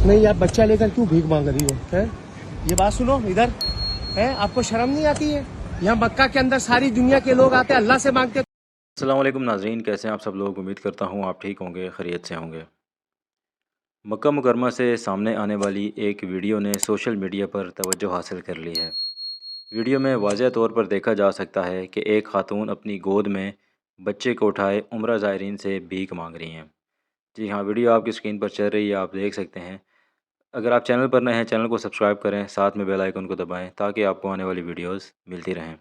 नहीं आप बच्चा लेकर क्यों भीख मांग रही हो है? ये बात सुनो इधर है, आपको शर्म नहीं आती है? यहाँ मक्का के अंदर सारी दुनिया के लोग आते हैं, अल्लाह से मांगते हैं। अस्सलाम वालेकुम नाज़रीन, कैसे हैं आप सब लोग। उम्मीद करता हूँ आप ठीक होंगे, खैरियत से होंगे। मक्का मुकरमा से सामने आने वाली एक वीडियो ने सोशल मीडिया पर तवज्जो हासिल कर ली है। वीडियो में वाज़ह तौर पर देखा जा सकता है कि एक खातून अपनी गोद में बच्चे को उठाए उम्रा ज़ायरीन से भीख मांग रही हैं। जी हाँ, वीडियो आपकी स्क्रीन पर चल रही है, आप देख सकते हैं। अगर आप चैनल पर नए हैं, चैनल को सब्सक्राइब करें, साथ में बेल आइकन को दबाएं ताकि आपको आने वाली वीडियोज़ मिलती रहें।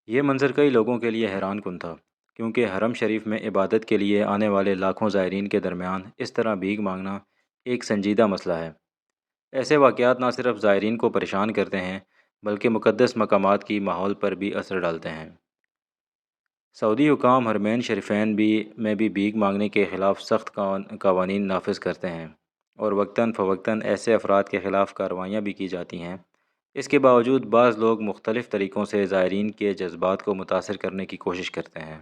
ये मंज़र कई लोगों के लिए हैरान कुन था, क्योंकि हरम शरीफ में इबादत के लिए आने वाले लाखों ज़ायरीन के दरमियान इस तरह भीख मांगना एक संजीदा मसला है। ऐसे वाक़यात न सिर्फ ज़ायरीन को परेशान करते हैं, बल्कि मुक़द्दस मकामात की माहौल पर भी असर डालते हैं। सऊदी हुकाम हरमैन शरीफैन में भी भीख मांगने के ख़िलाफ़ सख्त कवानीन नाफिज करते हैं और वक्तन फ़वक्तन ऐसे अफराद के ख़िलाफ़ कार्रवाइयाँ भी की जाती हैं। इसके बावजूद बाज़ लोग मुख्तलिफ़ तरीक़ों से ज़ायरीन के जज्बात को मुतासर करने की कोशिश करते हैं।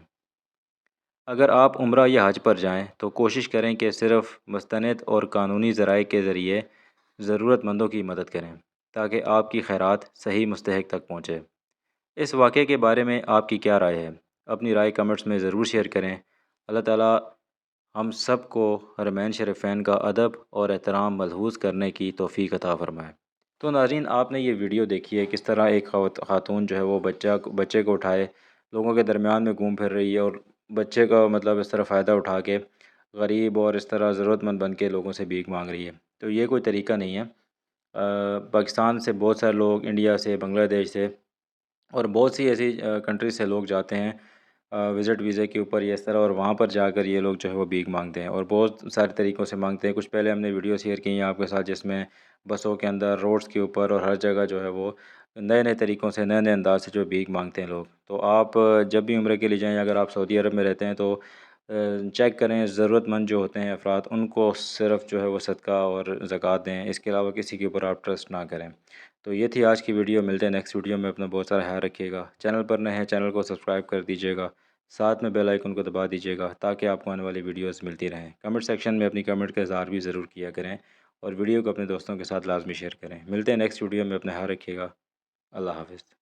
अगर आप उम्रा या हज पर जाएं तो कोशिश करें कि सिर्फ़ मुस्तनद और कानूनी ज़राए के ज़रिए ज़रूरतमंदों की मदद करें, ताकि आपकी खैरात सही मुस्तहिक तक पहुँचे। इस वाक़े के बारे में आपकी क्या राय है? अपनी राय कमेंट्स में ज़रूर शेयर करें। अल्लाह ताला हम सब को हरमैन शरीफैन का अदब और एहतराम मलहूज़ करने की तौफ़ीक अता फ़रमाए। तो नाज़रीन, आपने ये वीडियो देखी है, किस तरह एक खातून जो है वो बच्चे को उठाए लोगों के दरमियान में घूम फिर रही है और बच्चे का मतलब इस तरह फ़ायदा उठा के गरीब और इस तरह ज़रूरतमंद बन के लोगों से भीख मांग रही है। तो ये कोई तरीका नहीं है। पाकिस्तान से बहुत सारे लोग, इंडिया से, बांग्लादेश से और बहुत सी ऐसी कंट्रीज से लोग जाते हैं विज़िट वीज़े के ऊपर या इस तरह, और वहाँ पर जाकर ये लोग जो है वो भीख मांगते हैं और बहुत सारे तरीक़ों से मांगते हैं। कुछ पहले हमने वीडियो शेयर की हैं आपके साथ, जिसमें बसों के अंदर, रोड्स के ऊपर और हर जगह जो है वो नए नए तरीक़ों से, नए नए अंदाज से जो भीख मांगते हैं लोग। तो आप जब भी उम्रे के लिए जाएँ, अगर आप सऊदी अरब में रहते हैं तो चेक करें, ज़रूरतमंद जो होते हैं अफराद, उनको सिर्फ़ जो है वो सदका और ज़कात दें। इसके अलावा किसी के ऊपर आप ट्रस्ट ना करें। तो ये थी आज की वीडियो। मिलते हैं नेक्स्ट वीडियो में। अपना बहुत सारा ख्याल रखिएगा। चैनल पर नए हैं, चैनल को सब्सक्राइब कर दीजिएगा, साथ में बेल आइकन को दबा दीजिएगा ताकि आपको आने वाली वीडियोस मिलती रहें। कमेंट सेक्शन में अपनी कमेंट का इज़हार भी ज़रूर किया करें और वीडियो को अपने दोस्तों के साथ लाजमी शेयर करें। मिलते हैं नेक्स्ट वीडियो में। अपना ख्याल रखिएगा। अल्लाह हाफ़िज़।